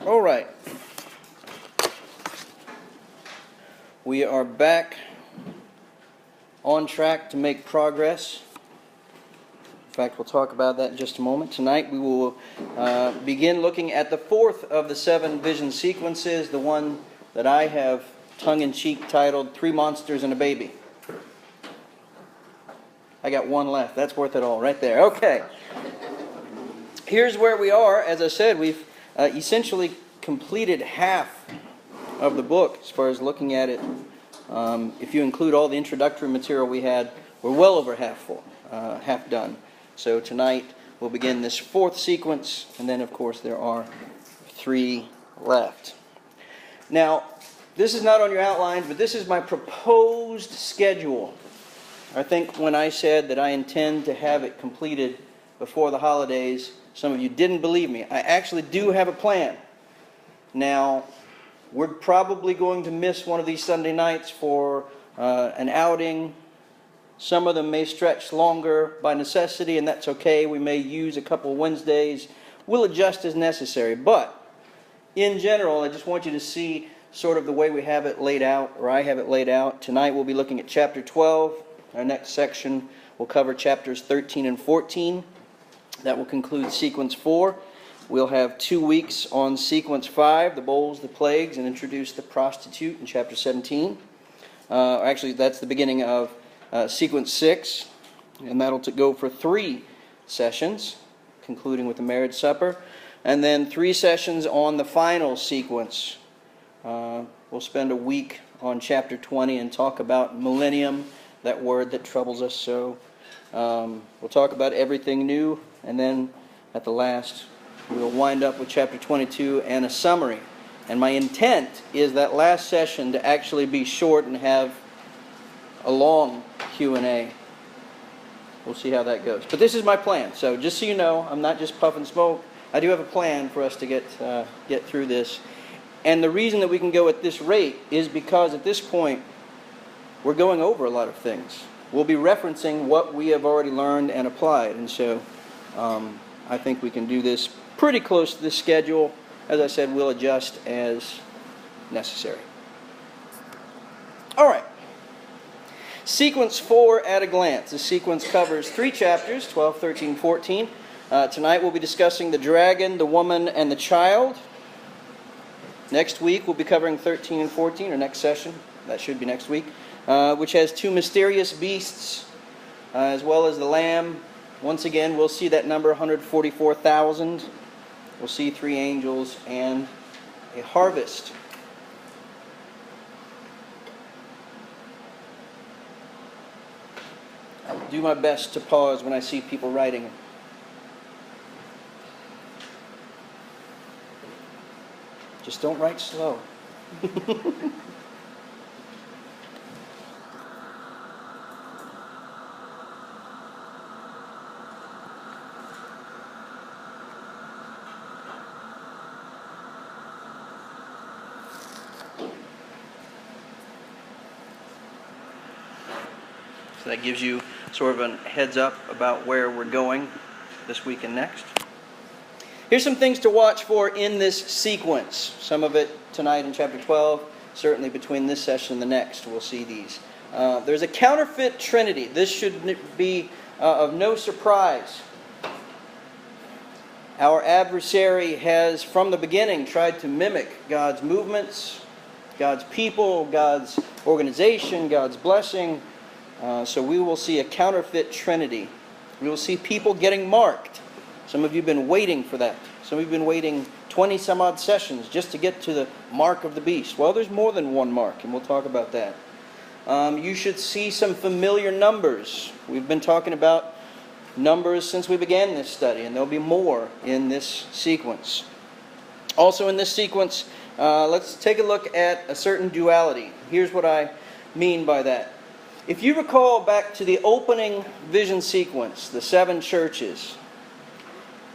All right. We are back on track to make progress. In fact, we'll talk about that in just a moment. Tonight we will begin looking at the fourth of the 7 vision sequences, the one that I have tongue-in-cheek titled 3 Monsters and a Baby. I got one left. That's worth it all right there. Okay. Here's where we are. As I said, we've essentially completed half of the book as far as looking at it. If you include all the introductory material we had, we're well over half done. So tonight we'll begin this 4th sequence, and then of course there are 3 left. Now, this is not on your outlines, but this is my proposed schedule. I think when I said that I intend to have it completed before the holidays, some of you didn't believe me. I actually do have a plan. Now, we're probably going to miss one of these Sunday nights for an outing. Some of them may stretch longer by necessity, and that's okay. We may use a couple Wednesdays. We'll adjust as necessary. But, in general, I just want you to see sort of the way we have it laid out, or I have it laid out. Tonight we'll be looking at chapter 12. Our next section will cover chapters 13 and 14. That will conclude sequence 4. We'll have 2 weeks on sequence 5, the bowls, the plagues, and introduce the prostitute in chapter 17. Actually, that's the beginning of sequence 6, and that'll go for 3 sessions, concluding with the marriage supper, and then 3 sessions on the final sequence. We'll spend a week on chapter 20 and talk about millennium, that word that troubles us so. We'll talk about everything new, and then at the last we'll wind up with chapter 22 and a summary. And my intent is that last session to actually be short and have a long Q&A. We'll see how that goes. But this is my plan. So just so you know, I'm not just puffing smoke. I do have a plan for us to get through this. And the reason that we can go at this rate is because at this point, we're going over a lot of things. We'll be referencing what we have already learned and applied. And so I think we can do this pretty close to the schedule. As I said, we'll adjust as necessary. All right. Sequence 4 at a glance. This sequence covers 3 chapters, 12, 13, 14. Tonight we'll be discussing the dragon, the woman, and the child. Next week we'll be covering 13 and 14, or next session. That should be next week. Which has 2 mysterious beasts, as well as the lamb. Once again, we'll see that number, 144,000. We'll see 3 angels and a harvest. I will do my best to pause when I see people writing. Just don't write slow. So that gives you sort of a heads up about where we're going this week and next. Here's some things to watch for in this sequence. Some of it tonight in chapter 12, certainly between this session and the next, we'll see these. There's a counterfeit trinity. This should be of no surprise. Our adversary has, from the beginning, tried to mimic God's movements, God's people, God's organization, God's blessing. So we will see a counterfeit trinity. We will see people getting marked. Some of you have been waiting for that. Some of you have been waiting 20 some odd sessions just to get to the mark of the beast. Well, there's more than one mark, and we'll talk about that. You should see some familiar numbers. We've been talking about numbers since we began this study, and there'll be more in this sequence. Also in this sequence, let's take a look at a certain duality. Here's what I mean by that. If you recall back to the opening vision sequence, the 7 churches,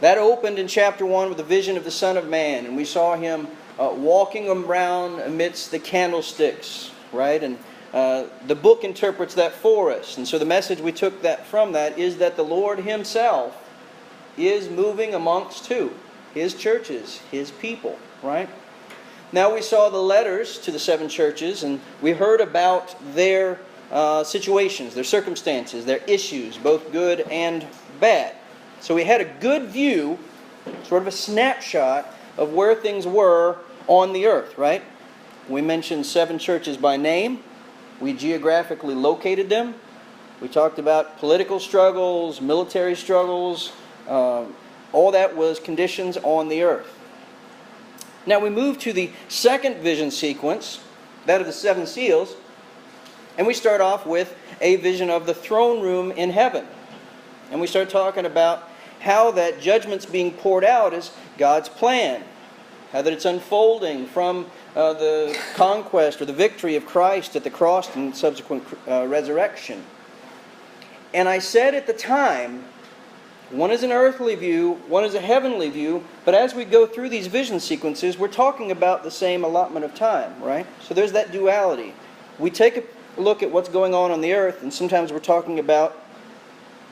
that opened in chapter 1 with the vision of the Son of Man, and we saw him walking around amidst the candlesticks, right? And the book interprets that for us. And so the message we took from that is that the Lord himself is moving amongst who? His churches, His people, right? Now we saw the letters to the 7 churches, and we heard about their situations, their circumstances, their issues, both good and bad. So we had a good view, sort of a snapshot of where things were on the earth, right? We mentioned 7 churches by name. We geographically located them. We talked about political struggles, military struggles. All that was conditions on the earth. Now we move to the second vision sequence, that of the 7 seals. And we start off with a vision of the throne room in heaven. And we start talking about how that judgment's being poured out is God's plan. How that it's unfolding from the conquest or the victory of Christ at the cross and subsequent resurrection. And I said at the time, one is an earthly view, one is a heavenly view, but as we go through these vision sequences, we're talking about the same allotment of time, right? So there's that duality. We take a look at what's going on the earth, and sometimes we're talking about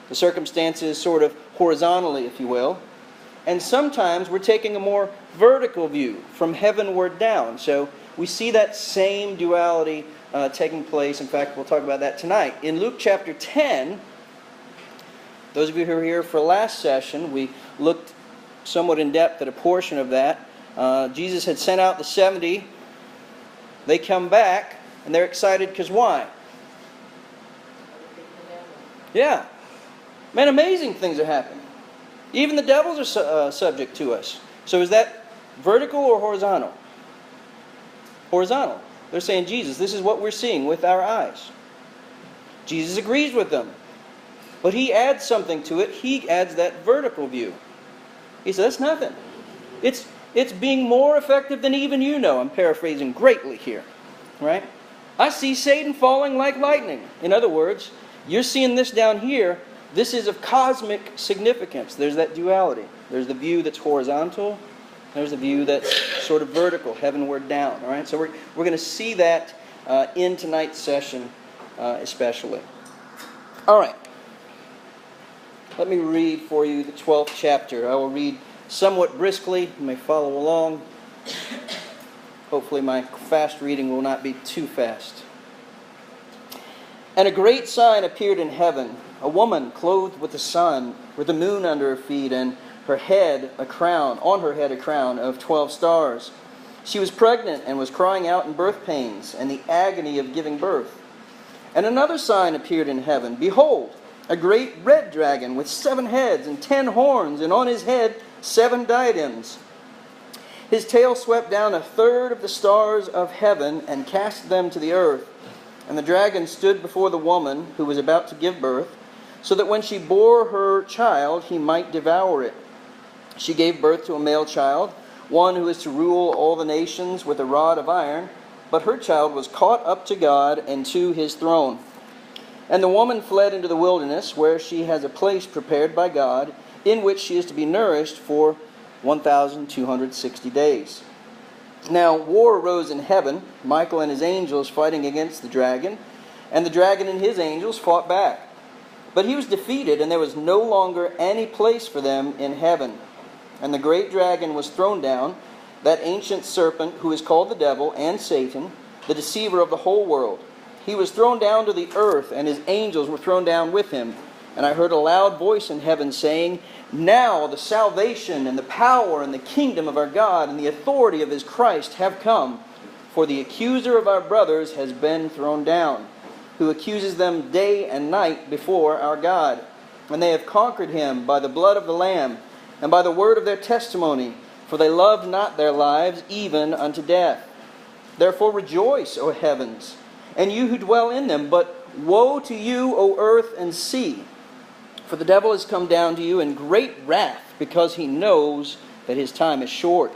the circumstances sort of horizontally, if you will. And sometimes we're taking a more vertical view from heavenward down. So we see that same duality taking place. In fact, we'll talk about that tonight. In Luke chapter 10, those of you who were here for last session, we looked somewhat in depth at a portion of that. Jesus had sent out the 70. They come back, and they're excited because why? Yeah. Man, amazing things are happening. Even the devils are subject to us. So is that vertical or horizontal? Horizontal. They're saying, Jesus, this is what we're seeing with our eyes. Jesus agrees with them. But He adds something to it. He adds that vertical view. He says, that's nothing. It's being more effective than even you know. I'm paraphrasing greatly here. Right? I see Satan falling like lightning. In other words, you're seeing this down here. This is of cosmic significance. There's that duality. There's the view that's horizontal. There's the view that's sort of vertical, heavenward down. All right. So we're going to see that in tonight's session, especially. All right. Let me read for you the 12th chapter. I will read somewhat briskly. You may follow along. Hopefully my fast reading will not be too fast. And a great sign appeared in heaven, a woman clothed with the sun, with the moon under her feet, and on her head a crown of 12 stars. She was pregnant and was crying out in birth pains and the agony of giving birth. And another sign appeared in heaven. Behold, a great red dragon with 7 heads and 10 horns, and on his head 7 diadems. His tail swept down 1/3 of the stars of heaven and cast them to the earth. And the dragon stood before the woman who was about to give birth, so that when she bore her child, he might devour it. She gave birth to a male child, one who is to rule all the nations with a rod of iron, but her child was caught up to God and to His throne. And the woman fled into the wilderness, where she has a place prepared by God, in which she is to be nourished for 1,260 days. Now war arose in heaven, Michael and his angels fighting against the dragon, and the dragon and his angels fought back. But he was defeated, and there was no longer any place for them in heaven. And the great dragon was thrown down, that ancient serpent who is called the devil and Satan, the deceiver of the whole world. He was thrown down to the earth, and his angels were thrown down with him. And I heard a loud voice in heaven saying, Now the salvation and the power and the kingdom of our God and the authority of His Christ have come. For the accuser of our brothers has been thrown down, who accuses them day and night before our God. And they have conquered him by the blood of the Lamb and by the word of their testimony, for they loved not their lives even unto death. Therefore rejoice, O heavens, and you who dwell in them. But woe to you, O earth and sea! For the devil has come down to you in great wrath, because he knows that his time is short.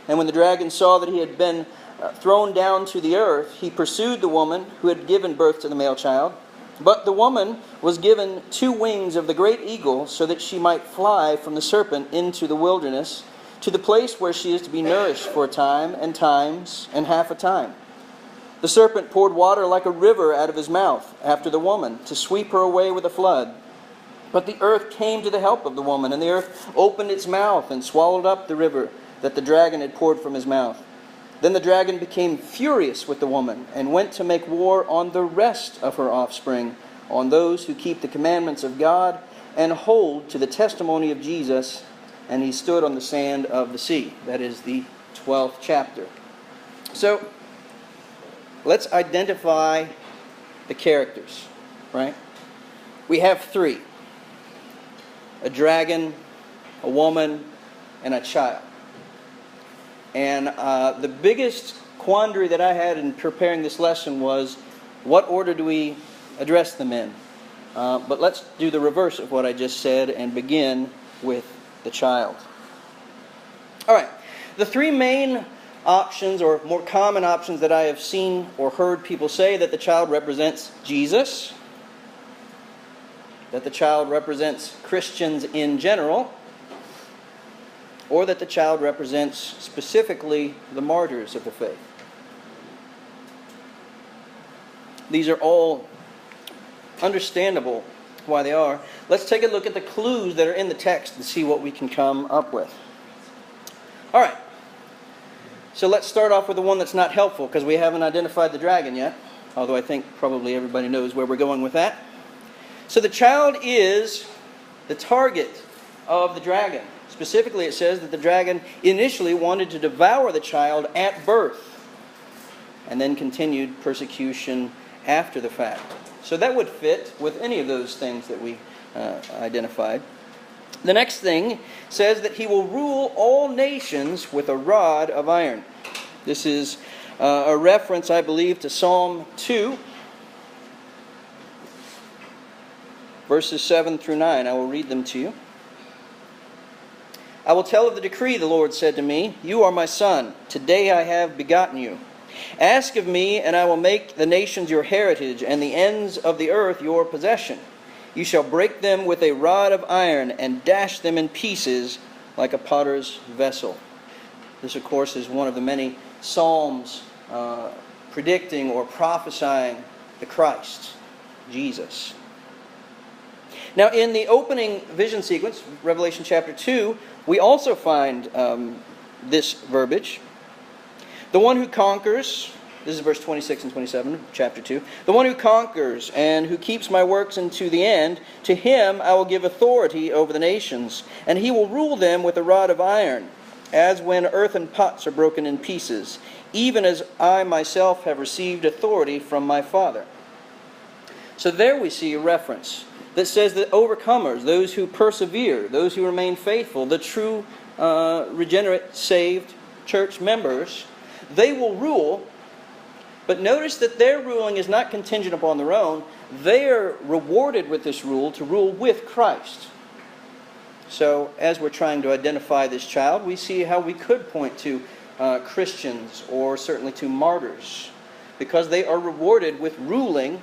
And when the dragon saw that he had been thrown down to the earth, he pursued the woman who had given birth to the male child. But the woman was given 2 wings of the great eagle, so that she might fly from the serpent into the wilderness, to the place where she is to be nourished for a time and times and half a time. The serpent poured water like a river out of his mouth after the woman, to sweep her away with a flood. But the earth came to the help of the woman, and the earth opened its mouth and swallowed up the river that the dragon had poured from his mouth. Then the dragon became furious with the woman and went to make war on the rest of her offspring, on those who keep the commandments of God and hold to the testimony of Jesus. And he stood on the sand of the sea. That is the 12th chapter. So, let's identify the characters, right? We have three: a dragon, a woman, and a child. And the biggest quandary that I had in preparing this lesson was, what order do we address them in? But let's do the reverse of what I just said and begin with the child. All right. The three main options, or more common options, that I have seen or heard people say: that the child represents Jesus, that the child represents Christians in general, or that the child represents specifically the martyrs of the faith. These are all understandable why they are. Let's take a look at the clues that are in the text and see what we can come up with. All right. So let's start off with the one that's not helpful, because we haven't identified the dragon yet, although I think probably everybody knows where we're going with that. So the child is the target of the dragon. Specifically, it says that the dragon initially wanted to devour the child at birth, and then continued persecution after the fact. So that would fit with any of those things that we identified. The next thing says that he will rule all nations with a rod of iron. This is a reference, I believe, to Psalm 2, verses 7 through 9. I will read them to you. I will tell of the decree, the Lord said to me, "You are my son. Today I have begotten you. Ask of me, and I will make the nations your heritage, and the ends of the earth your possession. You shall break them with a rod of iron, and dash them in pieces like a potter's vessel." This, of course, is one of the many psalms predicting or prophesying the Christ, Jesus. Now, in the opening vision sequence, Revelation chapter 2, we also find this verbiage. The one who conquers, this is verse 26 and 27 of chapter 2. The one who conquers and who keeps my works unto the end, to him I will give authority over the nations, and he will rule them with a rod of iron, as when earthen pots are broken in pieces, even as I myself have received authority from my Father. So there we see a reference that says that overcomers, those who persevere, those who remain faithful, the true regenerate, saved church members, they will rule. But notice that their ruling is not contingent upon their own. They are rewarded with this rule to rule with Christ. So as we're trying to identify this child, we see how we could point to Christians, or certainly to martyrs, because they are rewarded with ruling.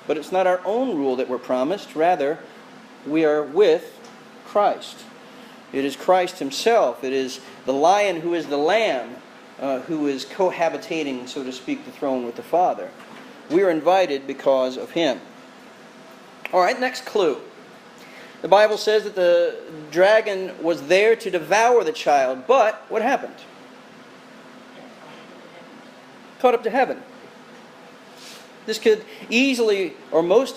But it's not our own rule that we're promised. Rather, we are with Christ. It is Christ himself. It is the lion who is the lamb who is cohabitating, so to speak, the throne with the Father. We are invited because of him. All right, next clue. The Bible says that the dragon was there to devour the child, but what happened? Caught up to heaven. This could easily, or most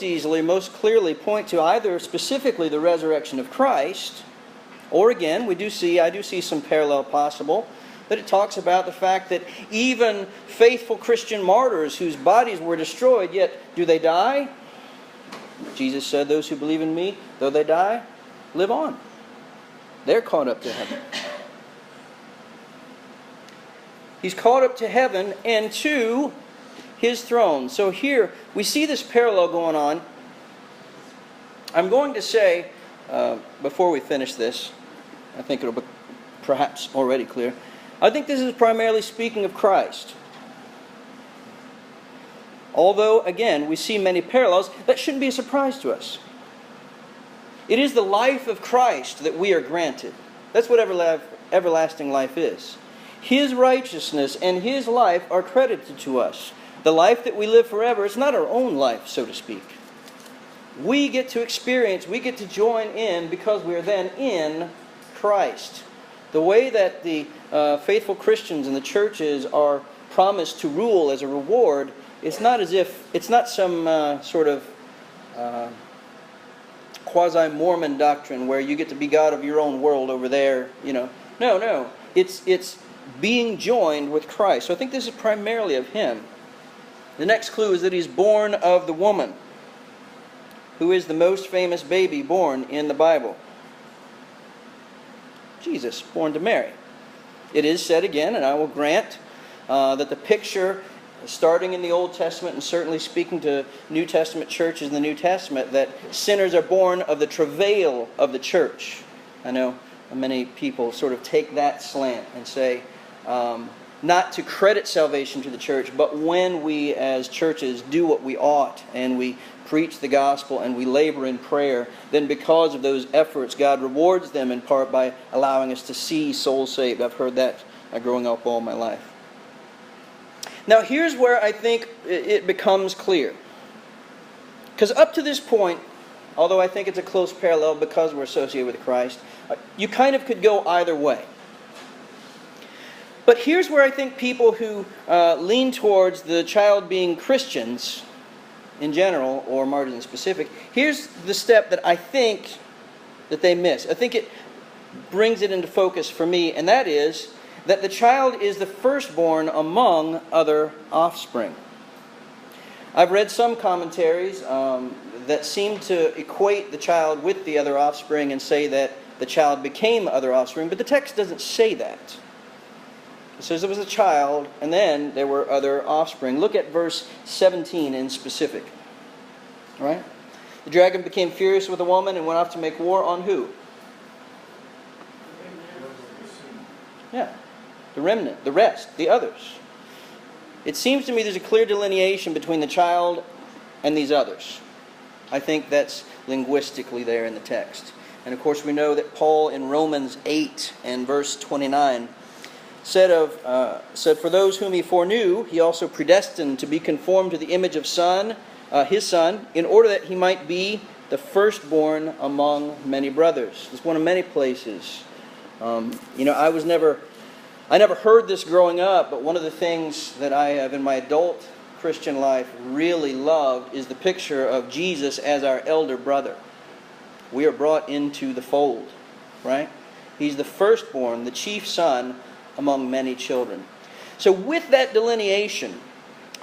clearly point to either specifically the resurrection of Christ, or again, I do see some parallel possible, that it talks about the fact that even faithful Christian martyrs whose bodies were destroyed, yet do they die? Jesus said, "Those who believe in me, though they die, live on." They're caught up to heaven. He's caught up to heaven and to his throne. So here we see this parallel going on. I'm going to say, before we finish this, I think it'll be perhaps already clear, I think this is primarily speaking of Christ. Although, again, we see many parallels, that shouldn't be a surprise to us. It is the life of Christ that we are granted. That's what everlasting life is. His righteousness and his life are credited to us. The life that we live forever is not our own life, so to speak. we get to experience, we get to join in because we are then in Christ. The way that the faithful Christians and the churches are promised to rule as a reward, it's not some sort of quasi-Mormon doctrine where you get to be God of your own world over there, No. It's being joined with Christ. So I think this is primarily of Him. The next clue is that He's born of the woman, who is the most famous baby born in the Bible. Jesus, born to Mary. It is said again, and I will grant, that the picture, starting in the Old Testament and certainly speaking to New Testament churches in the New Testament, that sinners are born of the travail of the church. I know many people sort of take that slant and say, not to credit salvation to the church, but when we as churches do what we ought and we preach the gospel and we labor in prayer, then because of those efforts, God rewards them in part by allowing us to see souls saved. I've heard that growing up all my life. Now here's where I think it becomes clear. Because up to this point, although I think it's a close parallel because we're associated with Christ, you kind of could go either way. But here's where I think people who lean towards the child being Christians in general, or Martin in specific, here's the step that I think that they miss. I think it brings it into focus for me, and that is that the child is the firstborn among other offspring. I've read some commentaries that seem to equate the child with the other offspring and say that the child became other offspring, but the text doesn't say that. It says there was a child, and then there were other offspring. Look at verse 17 in specific. All right? The dragon became furious with the woman and went off to make war on who? Yeah. The remnant, the rest, the others. It seems to me there's a clear delineation between the child and these others. I think that's linguistically there in the text. And of course we know that Paul in Romans 8 and verse 29 said, for those whom he foreknew, he also predestined to be conformed to the image of his Son, in order that he might be the firstborn among many brothers. It's one of many places. I never heard this growing up, but one of the things that I have in my adult Christian life really loved is the picture of Jesus as our elder brother. We are brought into the fold, right? He's the firstborn, the chief son among many children. So with that delineation,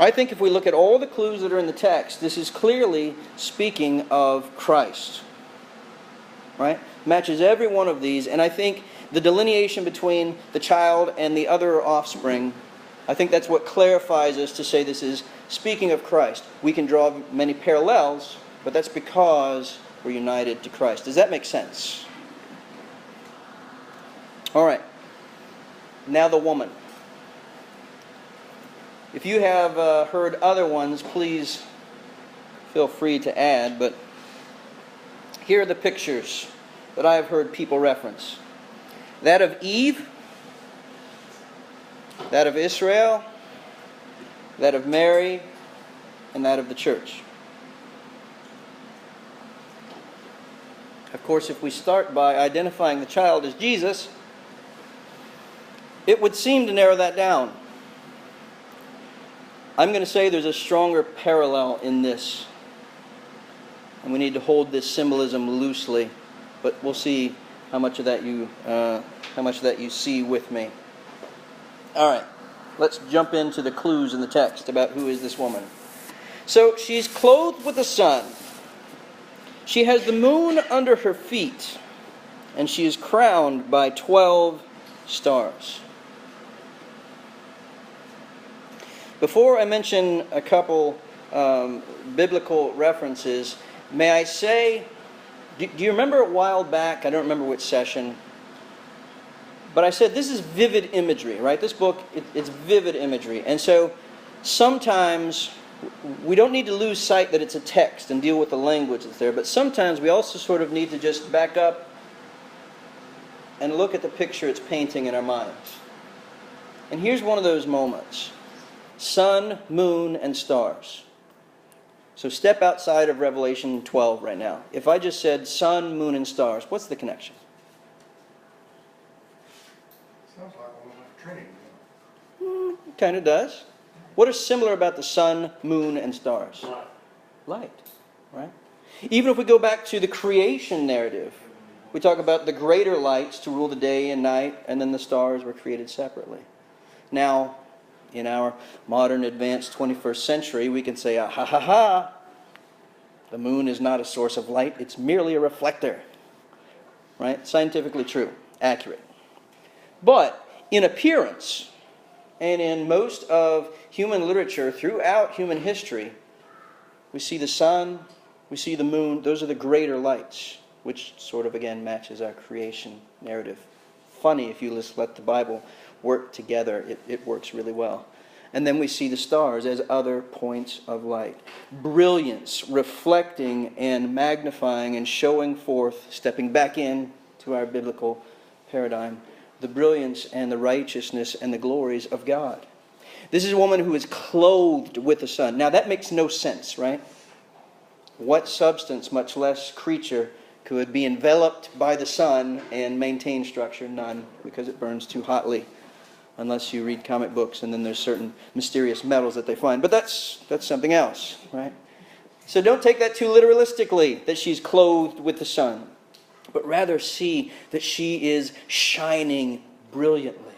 I think if we look at all the clues that are in the text, this is clearly speaking of Christ, right? Matches every one of these, and I think the delineation between the child and the other offspring, I think that's what clarifies us to say this is speaking of Christ. We can draw many parallels, but that's because we're united to Christ. Does that make sense? All right. Now the woman. If you have heard other ones, please feel free to add, but here are the pictures that I have heard people reference. That of Eve, that of Israel, that of Mary, and that of the church. Of course, if we start by identifying the child as Jesus, it would seem to narrow that down. I'm going to say there's a stronger parallel in this, and we need to hold this symbolism loosely, but we'll see how much of that you see with me. All right, let's jump into the clues in the text about who is this woman. So she's clothed with the sun. She has the moon under her feet, and she is crowned by 12 stars. Before I mention a couple biblical references, may I say, do you remember a while back, I don't remember which session, but I said this is vivid imagery, right? This book, it's vivid imagery. And so sometimes we don't need to lose sight that it's a text and deal with the language that's there, but sometimes we also sort of need to just back up and look at the picture it's painting in our minds. And here's one of those moments. Sun, moon, and stars. So step outside of Revelation 12 right now. If I just said sun, moon, and stars, what's the connection? Sounds like almost like Trinity. It kind of does. What is similar about the sun, moon, and stars? Light, right? Even if we go back to the creation narrative, we talk about the greater lights to rule the day and night, and then the stars were created separately. Now, in our modern advanced 21st century, we can say, ah, ha, ha, ha, the moon is not a source of light, it's merely a reflector. Right? Scientifically true, accurate. But in appearance, and in most of human literature throughout human history, we see the sun, we see the moon, those are the greater lights, which sort of again matches our creation narrative. Funny if you just let the Bible work together, it works really well. And then we see the stars as other points of light. Brilliance, reflecting and magnifying and showing forth, stepping back in to our biblical paradigm, the brilliance and the righteousness and the glories of God. This is a woman who is clothed with the sun. Now that makes no sense, right? What substance, much less creature, could be enveloped by the sun and maintain structure? None, because it burns too hotly. Unless you read comic books, and then there's certain mysterious metals that they find. But that's something else, right? So don't take that too literalistically, that she's clothed with the sun. But rather see that she is shining brilliantly.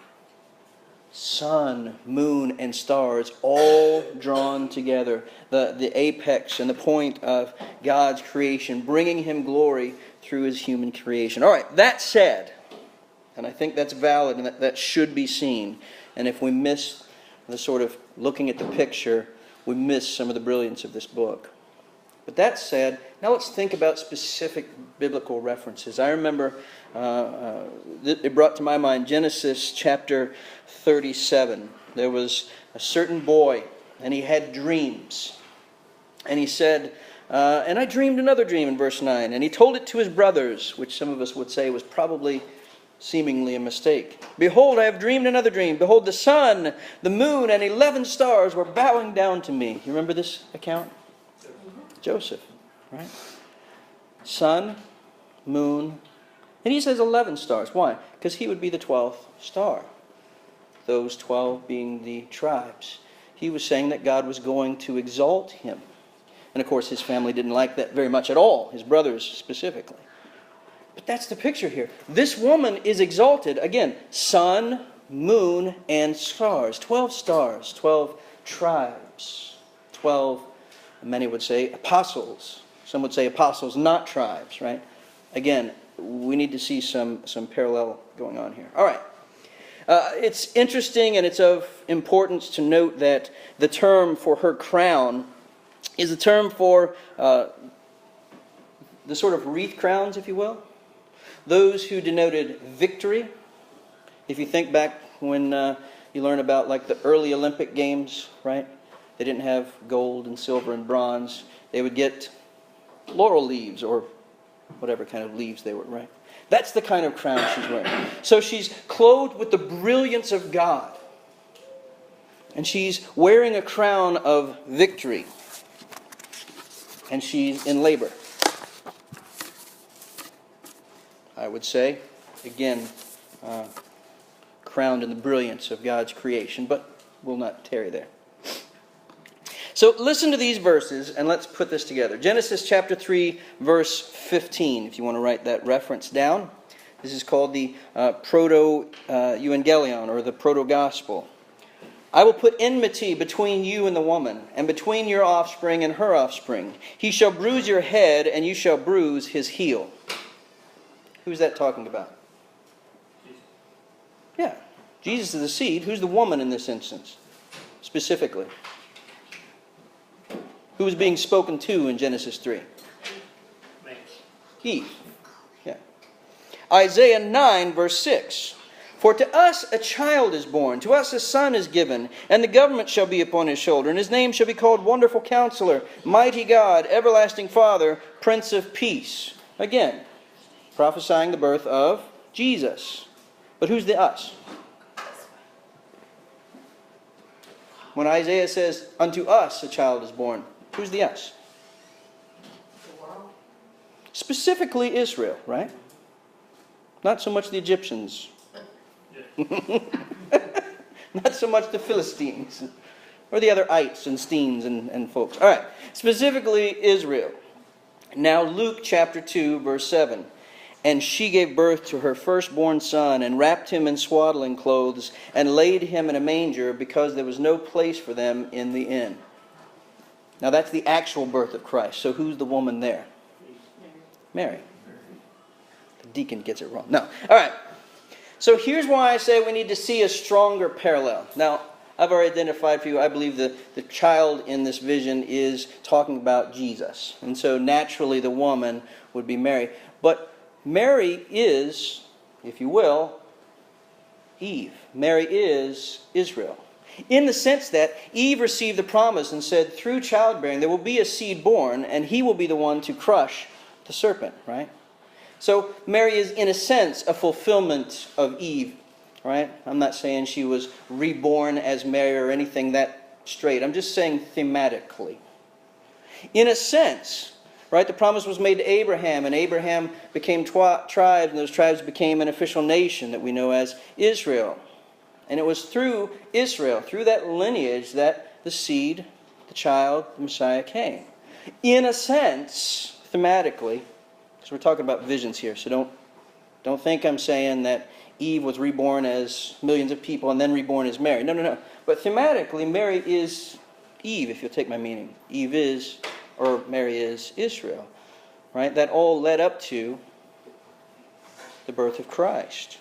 Sun, moon, and stars all drawn together. The apex and the point of God's creation, bringing Him glory through His human creation. All right, that said, and I think that's valid and that should be seen. And if we miss the sort of looking at the picture, we miss some of the brilliance of this book. But that said, now let's think about specific biblical references. I remember it brought to my mind Genesis chapter 37. There was a certain boy, and he had dreams. And he said, and I dreamed another dream in verse 9. And he told it to his brothers, which some of us would say was probably seemingly a mistake. Behold, I have dreamed another dream. Behold, the sun, the moon, and 11 stars were bowing down to me. You remember this account? Joseph, right? Sun, moon, and he says 11 stars. Why? Because he would be the 12th star. Those 12 being the tribes. He was saying that God was going to exalt him. And of course his family didn't like that very much at all, his brothers specifically. But that's the picture here. This woman is exalted. Again, sun, moon, and stars. 12 stars, 12 tribes, 12, many would say, apostles. Some would say apostles, not tribes, right? Again, we need to see some parallel going on here. All right. It's interesting and it's of importance to note that the term for her crown is a term for the sort of wreath crowns, if you will. Those who denoted victory. If you think back when you learn about like the early Olympic Games, right? They didn't have gold and silver and bronze. They would get laurel leaves or whatever kind of leaves they were, right? That's the kind of crown she's wearing. So she's clothed with the brilliance of God. And she's wearing a crown of victory. And she's in labor. I would say, again, crowned in the brilliance of God's creation, but we'll not tarry there. So listen to these verses and let's put this together. Genesis chapter 3, verse 15, if you want to write that reference down. This is called the Proto-Evangelion, or the Proto-Gospel. I will put enmity between you and the woman, and between your offspring and her offspring. He shall bruise your head, and you shall bruise his heel. Who's that talking about? Yeah, Jesus is the seed. Who's the woman in this instance, specifically? Who was being spoken to in Genesis 3? Eve. Yeah. Isaiah 9, verse 6. For to us a child is born, to us a son is given, and the government shall be upon his shoulder, and his name shall be called Wonderful Counselor, Mighty God, Everlasting Father, Prince of Peace. Again, prophesying the birth of Jesus. But who's the us? When Isaiah says, unto us a child is born, who's the us? Specifically Israel, right? Not so much the Egyptians. Not so much the Philistines. Or the other ites and steens and folks. All right. Specifically Israel. Now Luke chapter 2, verse 7. And she gave birth to her firstborn son, and wrapped him in swaddling clothes, and laid him in a manger, because there was no place for them in the inn. Now that's the actual birth of Christ. So who's the woman there? Mary. The deacon gets it wrong. No. All right. So here's why I say we need to see a stronger parallel. Now, I've already identified for you, I believe the child in this vision is talking about Jesus. And so naturally the woman would be Mary. But Mary is, if you will, Eve. Mary is Israel. In the sense that Eve received the promise and said, through childbearing there will be a seed born, and he will be the one to crush the serpent, right? So Mary is, in a sense, a fulfillment of Eve. Right? I'm not saying she was reborn as Mary or anything that straight. I'm just saying thematically. In a sense, right, the promise was made to Abraham, and Abraham became tribes, and those tribes became an official nation that we know as Israel. And it was through Israel, through that lineage, that the seed, the child, the Messiah came. In a sense, thematically, because we're talking about visions here, so don't think I'm saying that Eve was reborn as millions of people and then reborn as Mary. No. But thematically, Mary is Eve, if you'll take my meaning. Eve is, or Mary is, Israel. Right? That all led up to the birth of Christ.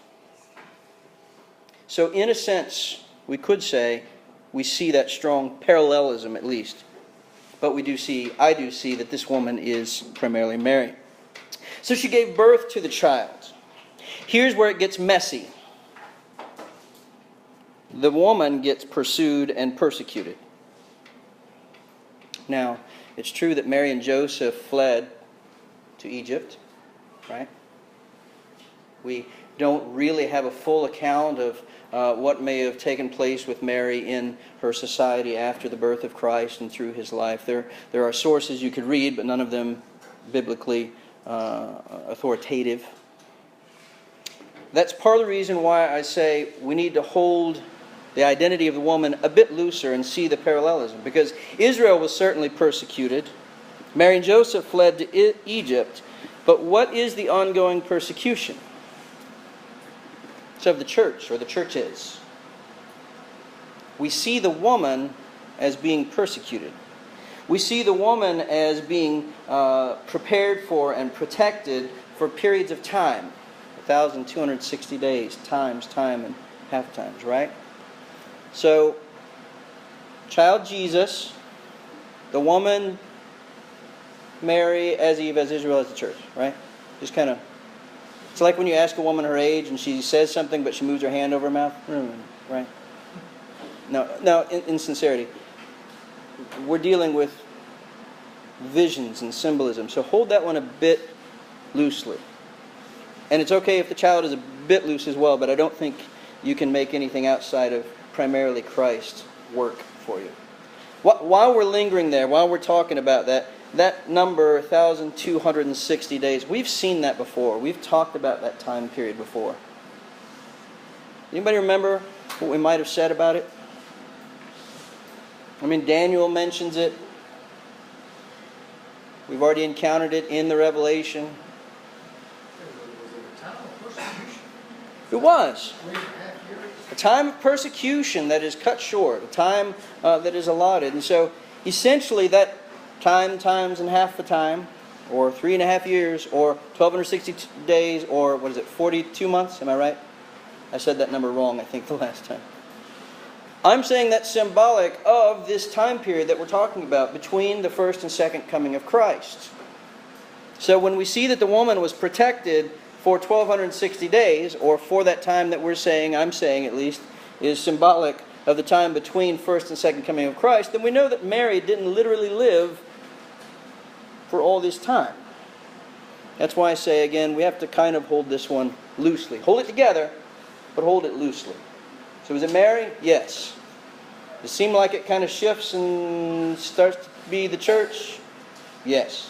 So in a sense, we could say, we see that strong parallelism at least. But I do see that this woman is primarily Mary. So she gave birth to the child. Here's where it gets messy. The woman gets pursued and persecuted. Now, it's true that Mary and Joseph fled to Egypt, right? We don't really have a full account of what may have taken place with Mary in her society after the birth of Christ and through his life. There are sources you could read, but none of them biblically authoritative. That's part of the reason why I say we need to hold the identity of the woman a bit looser and see the parallelism. Because Israel was certainly persecuted. Mary and Joseph fled to Egypt. But what is the ongoing persecution? It's of the church, or the churches. We see the woman as being persecuted. We see the woman as being prepared for and protected for periods of time. 1,260 days, time and half times, right? So, child Jesus, the woman, Mary, as Eve, as Israel, as the church, right? Just kind of, it's like when you ask a woman her age and she says something but she moves her hand over her mouth, right? No, in sincerity, we're dealing with visions and symbolism, so hold that one a bit loosely. And it's okay if the child is a bit loose as well, but I don't think you can make anything outside of primarily Christ work for you. While we're lingering there, while we're talking about that number, 1,260 days, we've seen that before. We've talked about that time period before. Anybody remember what we might have said about it? I mean, Daniel mentions it. We've already encountered it in the Revelation. It was. A time of persecution that is cut short, a time that is allotted. And so, essentially, that times and half the time, or 3.5 years, or 1,260 days, or 42 months? Am I right? I said that number wrong, I think, the last time. I'm saying that's symbolic of this time period that we're talking about between the first and second coming of Christ. So when we see that the woman was protected for 1,260 days, or for that time that I'm saying at least, is symbolic of the time between first and second coming of Christ, then we know that Mary didn't literally live for all this time. That's why I say, again, we have to kind of hold this one loosely. Hold it together, but hold it loosely. So is it Mary? Yes. Does it seem like it kind of shifts and starts to be the church? Yes.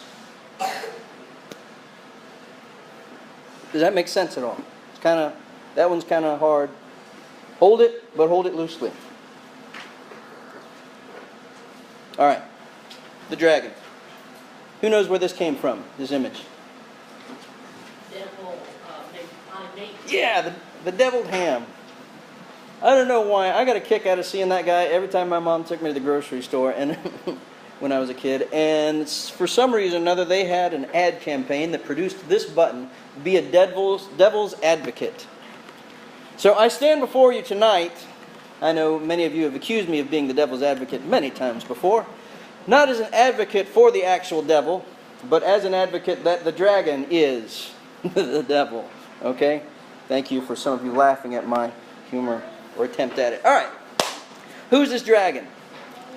Does that make sense at all? It's kind of, that one's kind of hard. Hold it, but hold it loosely. All right. The dragon. Who knows where this came from, this image? Devil, named Yeah, the deviled ham. I don't know why. I got a kick out of seeing that guy every time my mom took me to the grocery store and when I was a kid. And for some reason or another, they had an ad campaign that produced this button, be a devil's advocate. So I stand before you tonight. I know many of you have accused me of being the devil's advocate many times before. Not as an advocate for the actual devil, but as an advocate that the dragon is the devil. Okay? Thank you for some of you laughing at my humor or attempt at it. All right. Who's this dragon?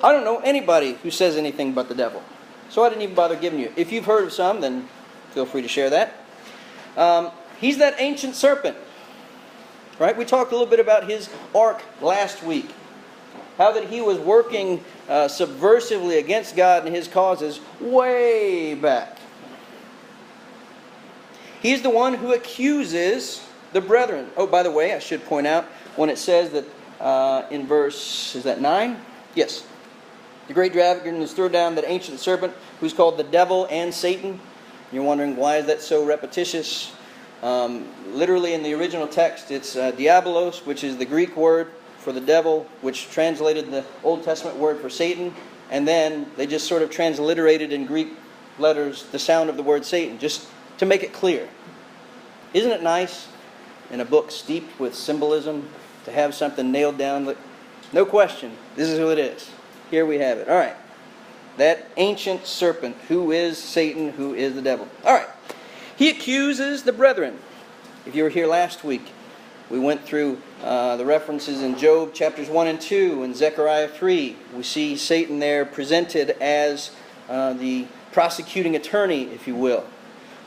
I don't know anybody who says anything but the devil. So I didn't even bother giving you. If you've heard of some, then feel free to share that. He's that ancient serpent. Right? We talked a little bit about his arc last week. How that he was working subversively against God and his causes way back. He's the one who accuses the brethren. Oh, by the way, I should point out when it says that in verse, is that 9? Yes. The great dragon is thrown down, that ancient serpent who's called the devil and Satan. You're wondering why is that so repetitious? Literally in the original text, it's diabolos, which is the Greek word for the devil, which translated the Old Testament word for Satan. And then they just sort of transliterated in Greek letters the sound of the word Satan, just to make it clear. Isn't it nice in a book steeped with symbolism to have something nailed down? No question, this is who it is. Here we have it. All right. That ancient serpent, who is Satan, who is the devil. All right. He accuses the brethren. If you were here last week, we went through the references in Job chapters 1 and 2 and Zechariah 3. We see Satan there presented as the prosecuting attorney, if you will.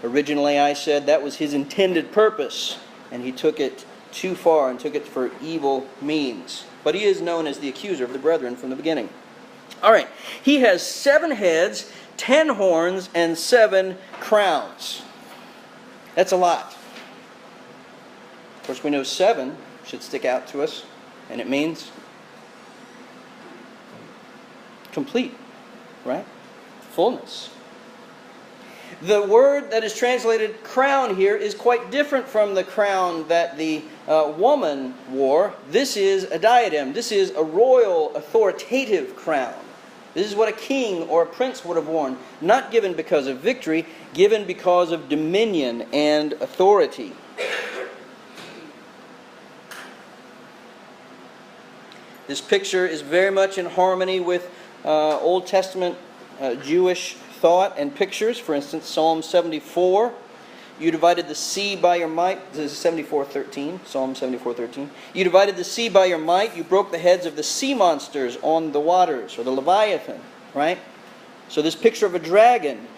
Originally, I said that was his intended purpose, and he took it too far and took it for evil means. But he is known as the accuser of the brethren from the beginning. All right. He has 7 heads, 10 horns, and 7 crowns. That's a lot. Of course, we know 7 should stick out to us, and it means complete, right? Fullness. The word that is translated crown here is quite different from the crown that the woman wore. This is a diadem. This is a royal, authoritative crown. This is what a king or a prince would have worn. Not given because of victory, given because of dominion and authority. This picture is very much in harmony with Old Testament Jewish thought and pictures. For instance, Psalm 74. You divided the sea by your might. This is 74:13. Psalm 74:13. You divided the sea by your might. You broke the heads of the sea monsters on the waters, or the Leviathan. Right? So this picture of a dragon,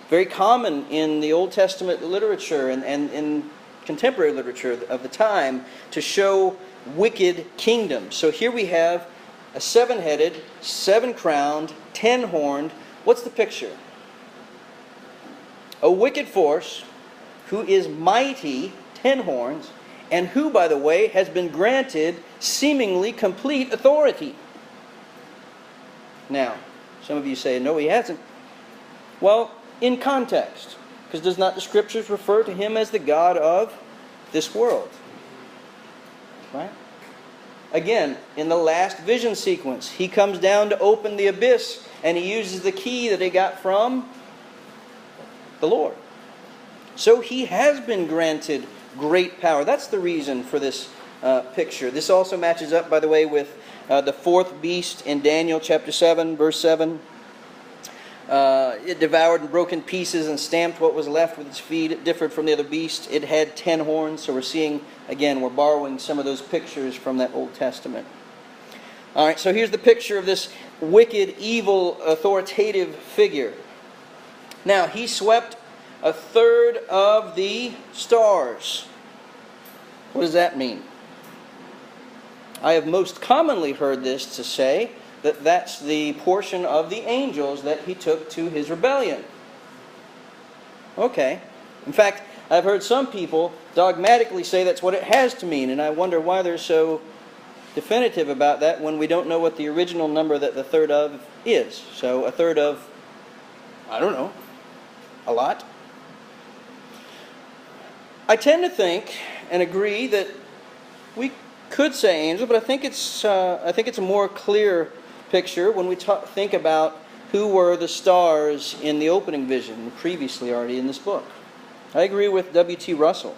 very common in the Old Testament literature and in contemporary literature of the time, to show wicked kingdoms. So here we have a 7-headed, 7-crowned, 10-horned. What's the picture? A wicked force who is mighty, 10 horns, and who, by the way, has been granted seemingly complete authority. Now, some of you say, no, he hasn't. Well, in context, because does not the Scriptures refer to him as the God of this world? Right? Again, in the last vision sequence, he comes down to open the abyss, and he uses the key that he got from the Lord. So he has been granted great power. That's the reason for this picture. This also matches up, by the way, with the 4th beast in Daniel chapter 7, verse 7. It devoured and broke in pieces and stamped what was left with its feet. It differed from the other beast. It had 10 horns. So we're seeing, again, we're borrowing some of those pictures from that Old Testament. All right, so here's the picture of this wicked, evil, authoritative figure. Now, he swept 1/3 of the stars. What does that mean? I have most commonly heard this to say that that's the portion of the angels that he took to his rebellion. Okay. In fact, I've heard some people dogmatically say that's what it has to mean, and I wonder why they're so definitive about that when we don't know what the original number that the third of is. So a third of, I don't know, a lot. I tend to think and agree that we could say angel, but I think it's a more clear picture when we think about who were the stars in the opening vision previously already in this book. I agree with W.T. Russell.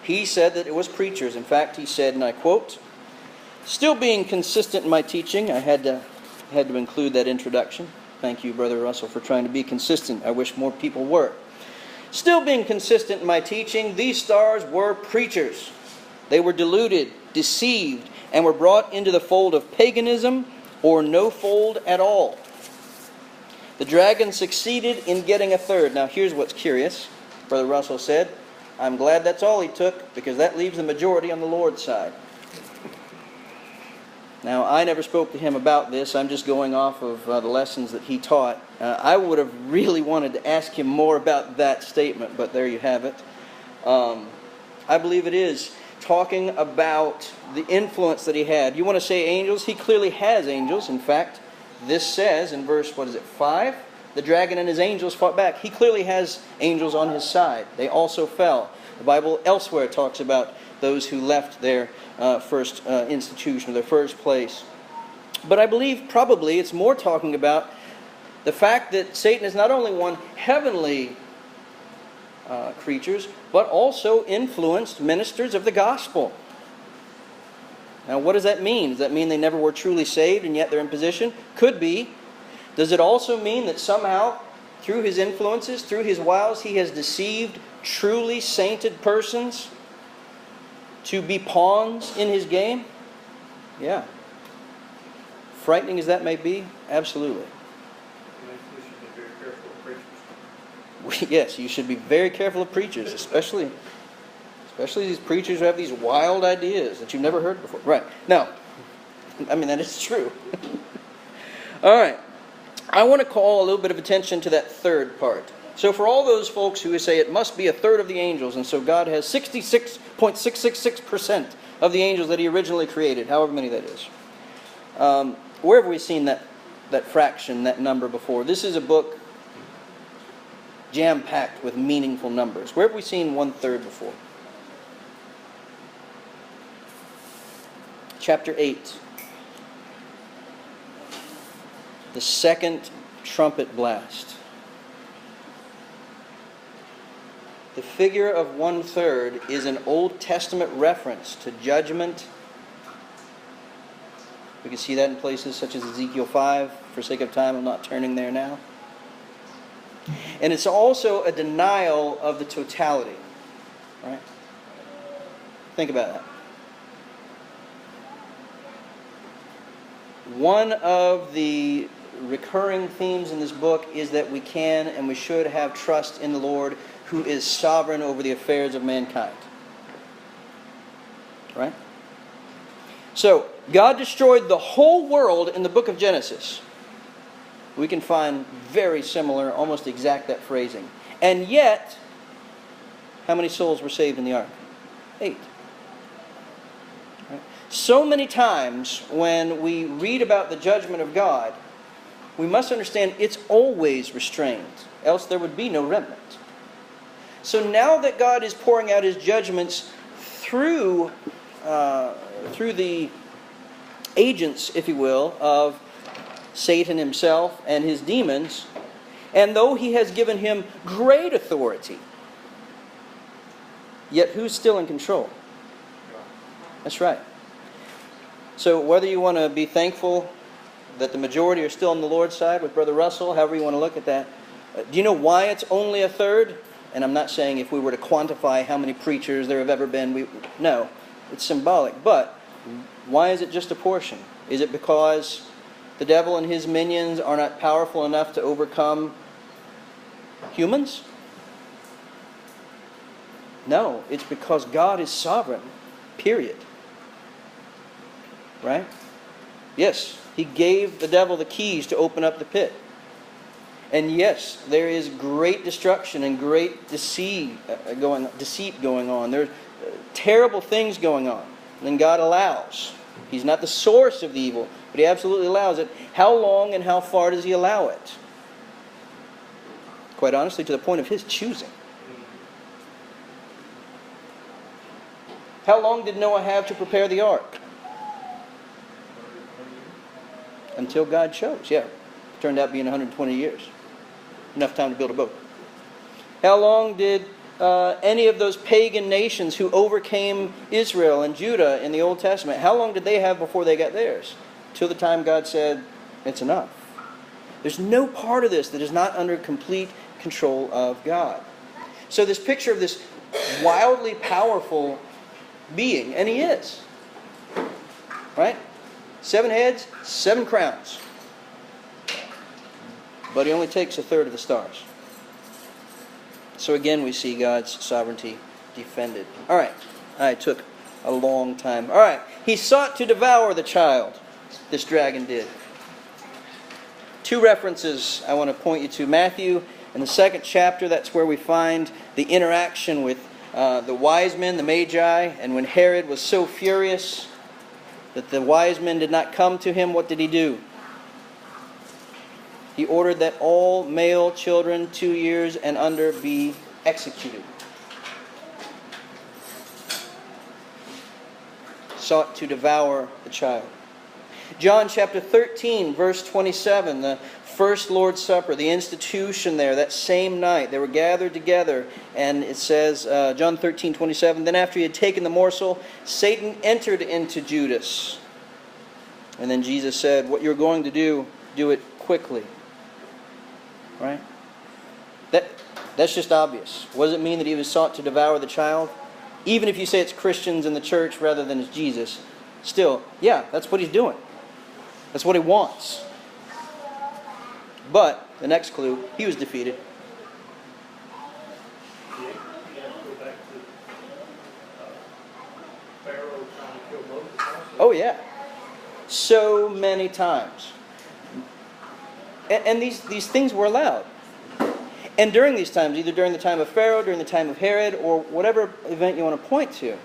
He said that it was preachers. In fact, he said, and I quote, "Still being consistent in my teaching," I had to include that introduction. Thank you, Brother Russell, for trying to be consistent. I wish more people were. "Still being consistent in my teaching, these stars were preachers. They were deluded, deceived, and were brought into the fold of paganism or no fold at all. The dragon succeeded in getting a third." Now here's what's curious. Brother Russell said, "I'm glad that's all he took, because that leaves the majority on the Lord's side." Now, I never spoke to him about this. I'm just going off of the lessons that he taught. I would have really wanted to ask him more about that statement, but there you have it. I believe it is talking about the influence that he had. You want to say angels? He clearly has angels. In fact, this says in verse, 5? The dragon and his angels fought back. He clearly has angels on his side. They also fell. The Bible elsewhere talks about those who left their first institution, or their first place. But I believe probably it's more talking about the fact that Satan has not only won heavenly creatures, but also influenced ministers of the gospel. Now, what does that mean? Does that mean they never were truly saved and yet they're in position? Could be. Does it also mean that somehow, through his influences, through his wiles, he has deceived truly sainted persons to be pawns in his game? Yeah. Frightening as that may be, absolutely. We should be very careful of preachers. Yes, you should be very careful of preachers, especially these preachers who have these wild ideas that you've never heard before. Right. Now, I mean, that is true. All right. I want to call a little bit of attention to that third part. So for all those folks who say it must be a third of the angels, and so God has 66.666% of the angels that he originally created, however many that is. Where have we seen that fraction, that number before? This is a book jam-packed with meaningful numbers. Where have we seen 1/3 before? Chapter 8. The second trumpet blast. The figure of 1/3 is an Old Testament reference to judgment. We can see that in places such as Ezekiel 5. For sake of time, I'm not turning there now. And it's also a denial of the totality. Right? Think about that. One of the recurring themes in this book is that we can and we should have trust in the Lord, who is sovereign over the affairs of mankind. Right? So, God destroyed the whole world in the book of Genesis. We can find very similar, almost exact that phrasing. And yet, how many souls were saved in the ark? 8. Right? So many times when we read about the judgment of God, we must understand it's always restrained, else there would be no remnant. So now that God is pouring out his judgments through the agents, if you will, of Satan himself and his demons, and though he has given him great authority, yet who's still in control? That's right. So whether you want to be thankful that the majority are still on the Lord's side with Brother Russell, however you want to look at that, do you know why it's only 1/3? And I'm not saying if we were to quantify how many preachers there have ever been, no, it's symbolic. But why is it just a portion? Is it because the devil and his minions are not powerful enough to overcome humans? No, it's because God is sovereign, period. Right? Yes, he gave the devil the keys to open up the pit. And yes, there is great destruction and great deceit going on. There's terrible things going on. And God allows. He's not the source of the evil, but He absolutely allows it. How long and how far does He allow it? Quite honestly, to the point of His choosing. How long did Noah have to prepare the ark? Until God chose, yeah. Turned out being 120 years. Enough time to build a boat. How long did any of those pagan nations who overcame Israel and Judah in the Old Testament, how long did they have before they got theirs? Till the time God said, it's enough. There's no part of this that is not under complete control of God. So this picture of this wildly powerful being, and He is. Right? 7 heads, 7 crowns. But He only takes a third of the stars. So again, we see God's sovereignty defended. All right. I took a long time. All right. He sought to devour the child. This dragon did. 2 references I want to point you to. Matthew, in the 2nd chapter, that's where we find the interaction with the wise men, the Magi. And when Herod was so furious that the wise men did not come to him, what did he do? He ordered that all male children 2 years and under be executed. Sought to devour the child. John chapter 13, verse 27, the first Lord's Supper, the institution there, that same night, they were gathered together, and it says, John 13, 27, then after He had taken the morsel, Satan entered into Judas. And then Jesus said, what you're going to do it quickly. Right? That's just obvious. What does it mean that He was sought to devour the child? Even if you say it's Christians in the church rather than it's Jesus, still, yeah, that's what He's doing. That's what He wants. But, the next clue, He was defeated. You have to go back to Pharaoh trying to kill Moses also. Oh yeah. So many times. And these things were allowed. And during these times, either during the time of Pharaoh, during the time of Herod, or whatever event you want to point to,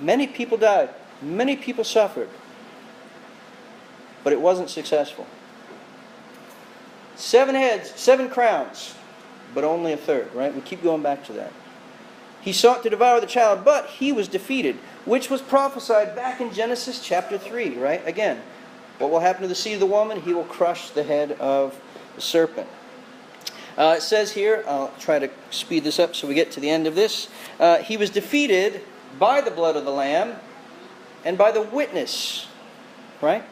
many people died. Many people suffered. But it wasn't successful. 7 heads, 7 crowns, but only a third, right? We keep going back to that. He sought to devour the child, but he was defeated, which was prophesied back in Genesis chapter 3, right? Again, what will happen to the seed of the woman? He will crush the head of the serpent. It says here, I'll try to speed this up so we get to the end of this. He was defeated by the blood of the Lamb and by the witness, right?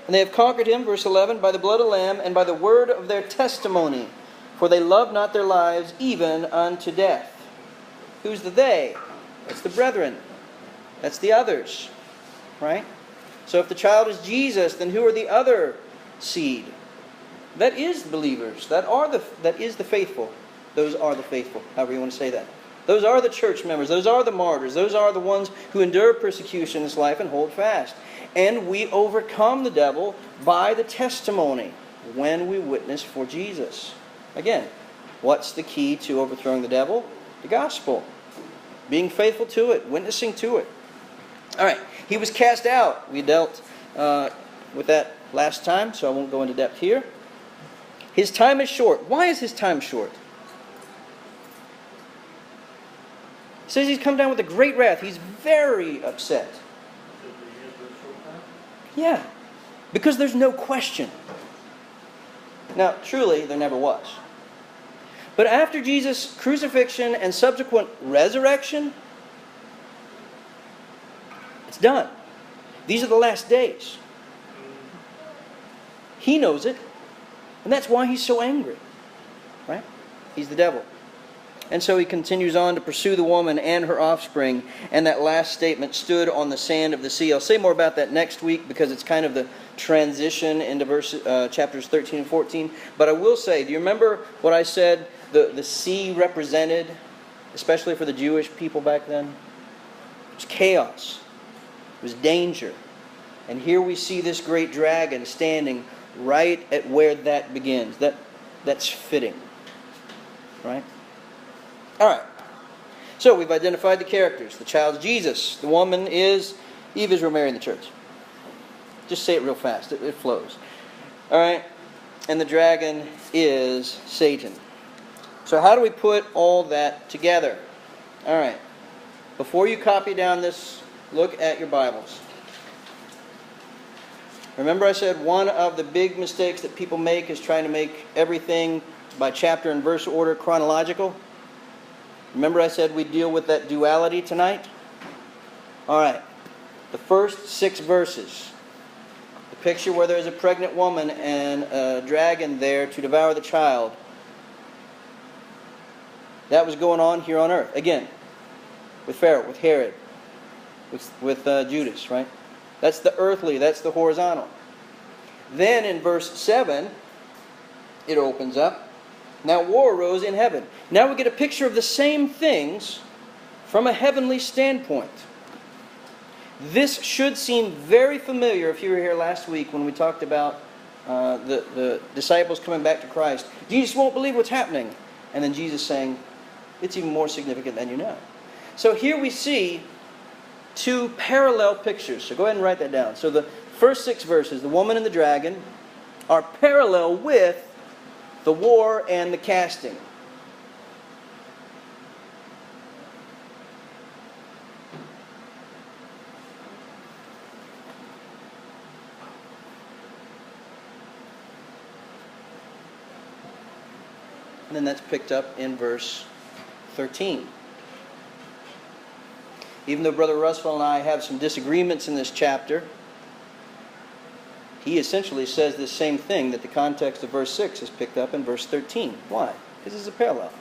And they have conquered him, verse 11, by the blood of the Lamb and by the word of their testimony. For they loved not their lives even unto death. Who's the they? That's the brethren. That's the others. Right? So if the child is Jesus, then who are the other seed? That is the believers. That is the faithful. Those are the faithful, however you want to say that. Those are the church members. Those are the martyrs. Those are the ones who endure persecution in this life and hold fast. And we overcome the devil by the testimony when we witness for Jesus. Again, what's the key to overthrowing the devil? The gospel. Being faithful to it, witnessing to it. All right, he was cast out. We dealt with that last time, so I won't go into depth here. His time is short. Why is his time short? It says he's come down with a great wrath. He's very upset. Yeah, because there's no question. Now, truly, there never was. But after Jesus' crucifixion and subsequent resurrection, it's done. These are the last days. He knows it, and that's why he's so angry. Right? He's the devil. And so he continues on to pursue the woman and her offspring. And that last statement, stood on the sand of the sea. I'll say more about that next week because it's kind of the transition into chapters 13 and 14. But I will say, do you remember what I said the sea represented, especially for the Jewish people back then? was chaos. It was danger. And here we see this great dragon standing right at where that begins. That's fitting. Right? All right. So we've identified the characters. The child's Jesus. The woman is Eve, Israel, Mary in the church. Just say it real fast. It flows. All right. And the dragon is Satan. So how do we put all that together? All right. Before you copy down this, look at your Bibles. Remember I said one of the big mistakes that people make is trying to make everything by chapter and verse order chronological? Remember I said we deal with that duality tonight? All right. The first 6 verses. The picture where there's a pregnant woman and a dragon there to devour the child. That was going on here on earth. Again, with Pharaoh, with Herod, with Judas, right? That's the earthly, that's the horizontal. Then in verse 7, it opens up. Now war arose in heaven. Now we get a picture of the same things from a heavenly standpoint. This should seem very familiar if you were here last week when we talked about the disciples coming back to Christ. Jesus won't believe what's happening. And then Jesus saying, it's even more significant than you know. So here we see 2 parallel pictures. So go ahead and write that down. So the first 6 verses, the woman and the dragon, are parallel with the war and the casting. And then that's picked up in verse 13. Even though Brother Russell and I have some disagreements in this chapter, he essentially says the same thing that the context of verse 6 is picked up in verse 13. Why? Because it's a parallel.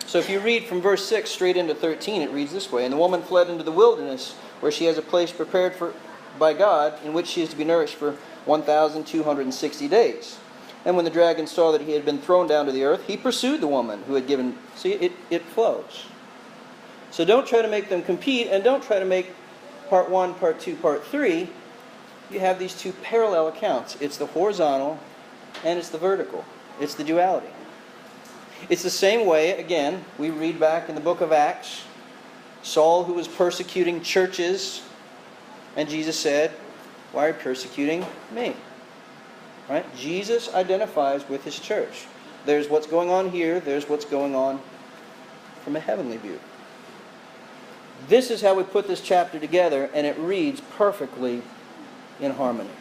So if you read from verse 6 straight into 13, it reads this way. And the woman fled into the wilderness, where she has a place prepared by God, in which she is to be nourished for 1,260 days. And when the dragon saw that he had been thrown down to the earth, he pursued the woman who had given... See, it flows. So don't try to make them compete, and don't try to make part 1, part 2, part 3. You have these 2 parallel accounts. It's the horizontal and it's the vertical. It's the duality. It's the same way, again, we read back in the book of Acts, Saul, who was persecuting churches, and Jesus said, why are you persecuting me? Right? Jesus identifies with his church. There's what's going on here, there's what's going on from a heavenly view. This is how we put this chapter together, and it reads perfectly in harmony.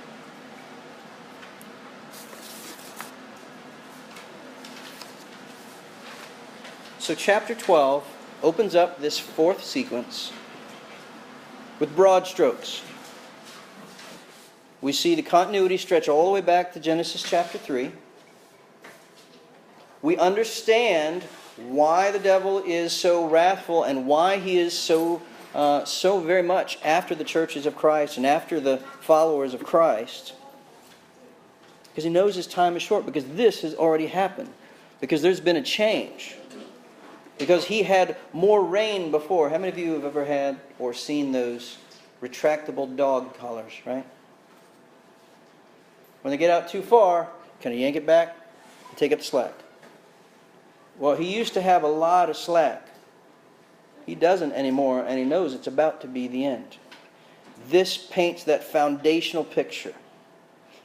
So chapter 12 opens up this 4th sequence with broad strokes. We see the continuity stretch all the way back to Genesis chapter 3. We understand why the devil is so wrathful and why he is so very much after the churches of Christ and after the followers of Christ. Because he knows his time is short, because this has already happened. Because there's been a change. Because he had more reign before. How many of you have ever had or seen those retractable dog collars, right? When they get out too far, can you yank it back and take up the slack? Well, he used to have a lot of slack. He doesn't anymore, and he knows it's about to be the end. This paints that foundational picture.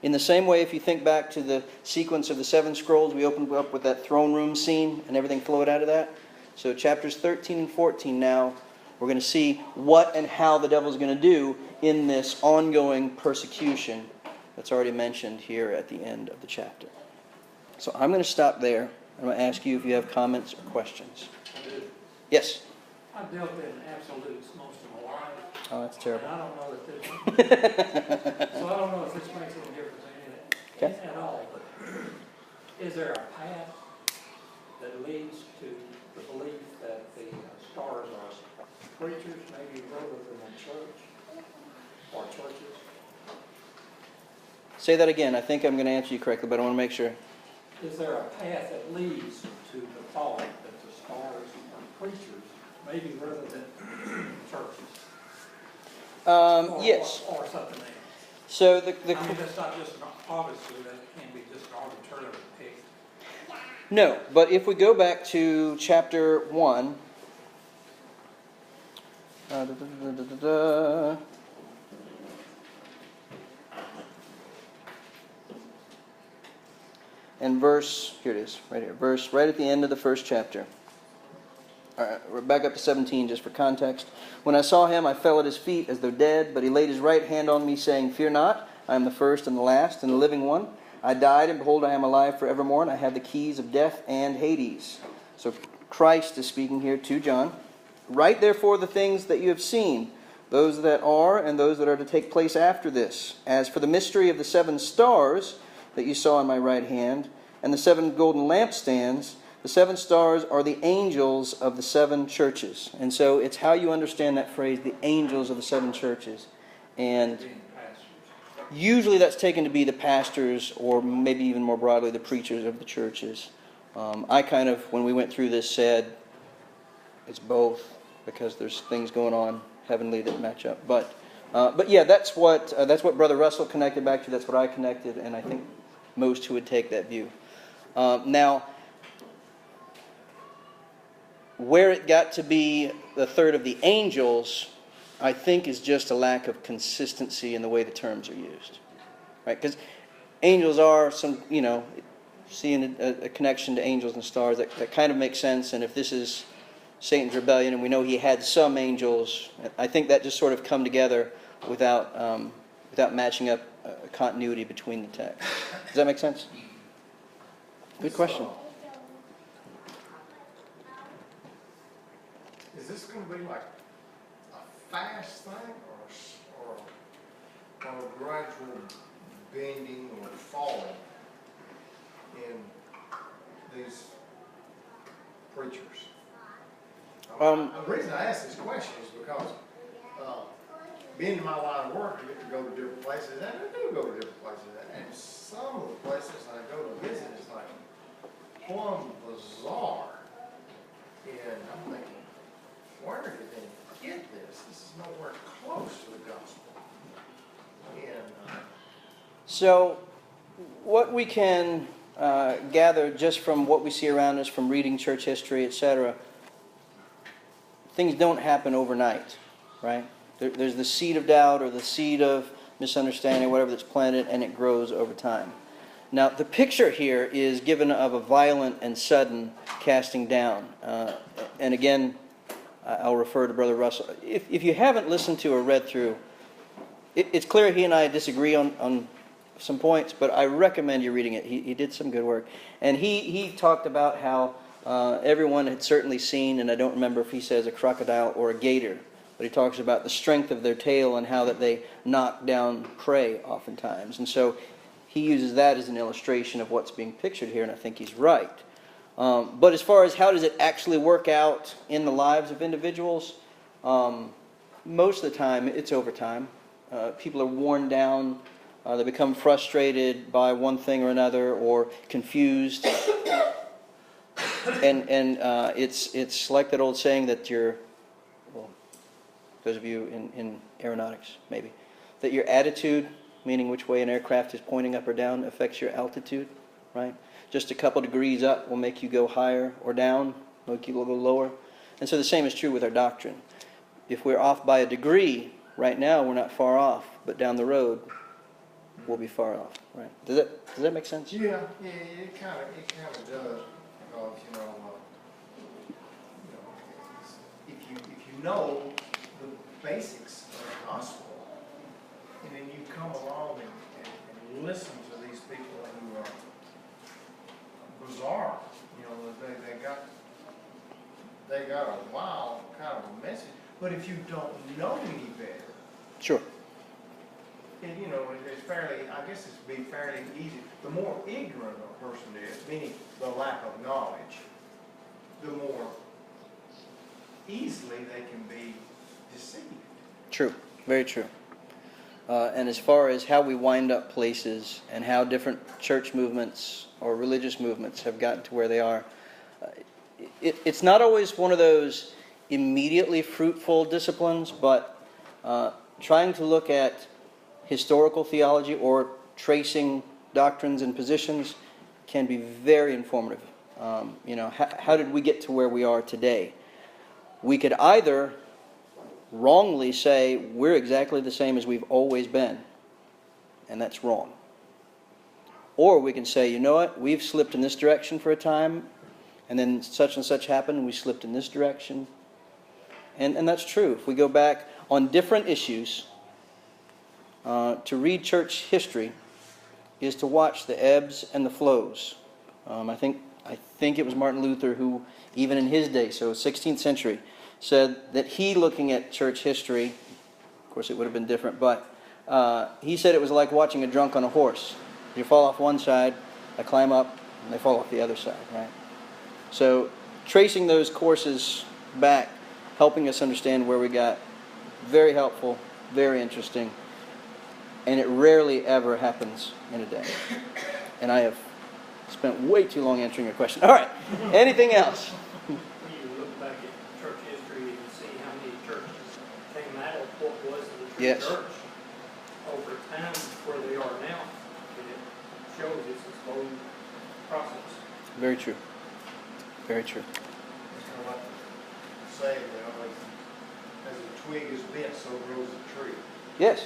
In the same way, if you think back to the sequence of the 7 scrolls, we opened up with that throne room scene, and everything flowed out of that. So chapters 13 and 14 now, we're going to see what and how the devil's going to do in this ongoing persecution that's already mentioned here at the end of the chapter. So I'm going to stop there. I'm going to ask you if you have comments or questions. Yes? I've dealt in absolutes most of my life. Oh, that's terrible. And I don't know that this, so I don't know if this makes any difference in it at all, but is there a path that leads to the belief that the stars are creatures, maybe rather than a church or churches? Say that again. I think I'm going to answer you correctly, but I want to make sure. Is there a path that leads to the thought that the stars are creatures, maybe rather than churches? Yes. Or something else? So I mean, that's not just an obviously, that can be just an arbitrary pick. no, but if we go back to chapter 1, and verse, here it is, right here, verse right at the end of the first chapter. All right, we're back up to 17 just for context. When I saw him, I fell at his feet as though dead, but he laid his right hand on me, saying, Fear not, I am the first and the last and the living one. I died, and behold, I am alive forevermore, and I have the keys of death and Hades. So Christ is speaking here to John. Write therefore the things that you have seen, those that are and those that are to take place after this. As for the mystery of the 7 stars that you saw in my right hand, and the 7 golden lampstands, the 7 stars are the angels of the 7 churches. And so it's how you understand that phrase, the angels of the 7 churches. And Being pastors. usually that's taken to be the pastors, or maybe even more broadly, the preachers of the churches. I kind of, when we went through this, said it's both, because there's things going on heavenly that match up. But yeah, that's what Brother Russell connected back to. That's what I connected, and I think most who would take that view. Now, where it got to be the third of the angels, I think is just a lack of consistency in the way the terms are used. Right? Because angels are some, seeing a connection to angels and stars, that kind of makes sense. And if this is Satan's rebellion, and we know he had some angels, I think that just sort of come together without matching up a continuity between the texts. Does that make sense? Good question. Is this going to be like a fast thing or a gradual bending or falling in these preachers? The reason I ask this question is because being in my line of work, I get to go to different places, and I do go to different places. And some of the places I go to visit is like plumb bizarre. And I'm thinking, where did they get this? This is nowhere close to the gospel. And So, what we can gather just from what we see around us, from reading church history, etc., things don't happen overnight, right? There's the seed of doubt or the seed of misunderstanding, whatever that's planted, and it grows over time. Now, the picture here is given of a violent and sudden casting down. And again, I'll refer to Brother Russell. If you haven't listened to or read through, it's clear he and I disagree on some points, but I recommend you reading it. He did some good work. And he talked about how everyone had certainly seen, and I don't remember if he says a crocodile or a gator, but he talks about the strength of their tail and how that they knock down prey oftentimes. And so he uses that as an illustration of what's being pictured here, and I think he's right. But as far as how does it actually work out in the lives of individuals, most of the time it's over time. People are worn down. They become frustrated by one thing or another, or confused. And it's like that old saying that those of you in aeronautics maybe, that your attitude, meaning which way an aircraft is pointing up or down, affects your altitude, right? Just a couple degrees up will make you go higher or down, make you go lower. And so the same is true with our doctrine. If we're off by a degree, right now we're not far off, but down the road we'll be far off, right? Does that make sense? yeah, it kind of does, because if you know the basics of the gospel, and then you come along and listen to these people who are bizarre, they got a wild kind of a message. But if you don't know any better, Sure. and it's fairly, I guess it'd be fairly easy. The more ignorant a person is, meaning the lack of knowledge, the more easily they can be deceived. True. Very true. and as far as how we wind up places and how different church movements or religious movements have gotten to where they are, it's not always one of those immediately fruitful disciplines, but trying to look at historical theology or tracing doctrines and positions can be very informative. How did we get to where we are today? We could either wrongly say we're exactly the same as we've always been, and that's wrong. Or we can say, you know what, we've slipped in this direction for a time, and then such and such happened, and we slipped in this direction. And that's true. If we go back on different issues, to read church history is to watch the ebbs and the flows. I think it was Martin Luther who, even in his day, so 16th century, said that he, looking at church history, of course it would have been different, but he said it was like watching a drunk on a horse. You fall off one side, they climb up, and they fall off the other side, right? So tracing those courses back, helping us understand where we got, very helpful, very interesting, and it rarely ever happens in a day. And I have spent way too long answering your question. All right, anything else? When you look back at church history, you can see how many churches came out of what was the true Yes. church over time where they are now. And it shows it's a slow process. Very true. Very true. It's kind of like the saying, as a twig is bent, so grows a tree. Yes.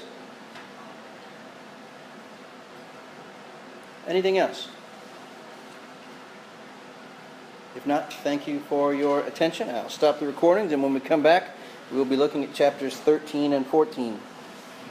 Anything else? If not, thank you for your attention. I'll stop the recordings, and when we come back, we'll be looking at chapters 13 and 14.